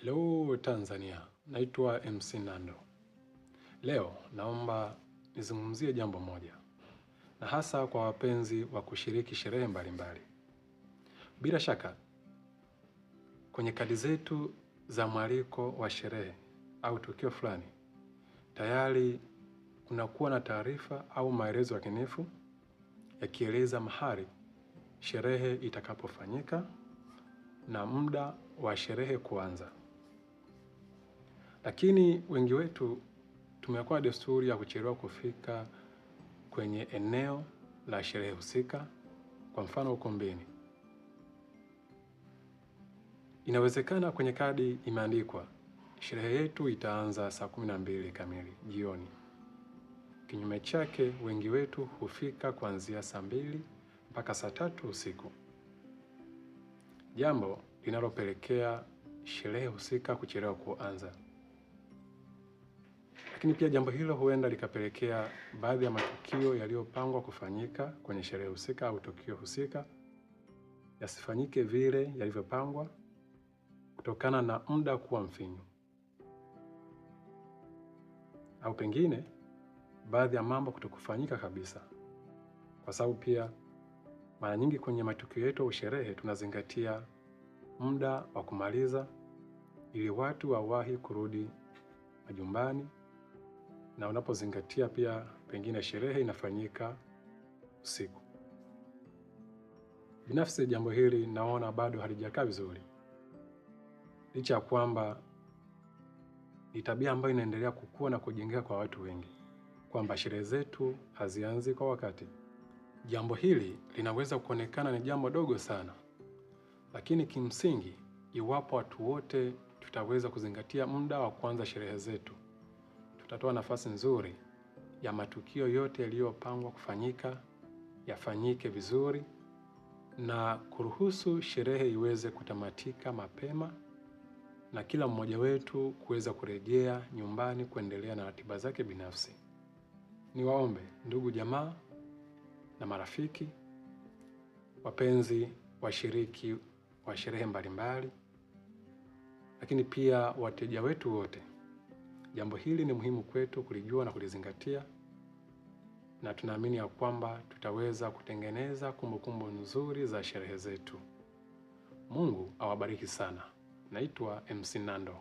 Hello Tanzania, naitwa MC Nando. Leo naomba nizungumzie jambo moja, na hasa kwa wapenzi wa kushiriki sherehe mbalimbali. Bila shaka, kwenye kadi zetu za mwaliko wa sherehe au tukio fulani, tayari kunakuwa na taarifa au maelezo yakinifu yakieleza mahali sherehe itakapofanyika na muda wa sherehe kuanza. Lakini wengi wetu tumekuwa desturi ya kuchelewa kufika kwenye eneo la sherehe husika, kwa mfano ukumbini. Inawezekana kwenye kadi imeandikwa sherehe yetu itaanza saa 12 kamili jioni. Kinyume chake, wengi wetu hufika kuanzia saa 2 mpaka saa 3 usiku, jambo linalopelekea sherehe husika kuchelewa kuanza. Lakini pia jambo hilo huenda likapelekea baadhi ya matukio yaliyopangwa kufanyika kwenye sherehe husika au tukio husika yasifanyike vile yalivyopangwa kutokana na muda kuwa mfinyu. Au pengine baadhi ya mambo kutokufanyika kabisa. Kwa sababu pia mara nyingi kwenye matukio yetu au sherehe tunazingatia muda wa kumaliza ili watu wawahi kurudi majumbani, na unapozingatia pia pengine sherehe inafanyika usiku. Binafsi jambo hili naona bado halijakaa vizuri. Licha ya kwamba ni tabia ambayo inaendelea kukua na kujengeka kwa watu wengi, kwamba sherehe zetu hazianzi kwa wakati. Jambo hili linaweza kuonekana ni jambo dogo sana, lakini kimsingi iwapo watu wote tutaweza kuzingatia muda wa kuanza sherehe zetu, tutatoa nafasi nzuri ya matukio yote yaliyopangwa kufanyika yafanyike vizuri na kuruhusu sherehe iweze kutamatika mapema na kila mmoja wetu kuweza kurejea nyumbani kuendelea na ratiba zake binafsi. Niwaombe ndugu jamaa na marafiki, wapenzi washiriki wa sherehe mbalimbali, lakini pia wateja wetu wote, jambo hili ni muhimu kwetu kulijua na kulizingatia, na tunaamini ya kwamba tutaweza kutengeneza kumbukumbu nzuri za sherehe zetu. Mungu awabariki sana. Naitwa MC Nando.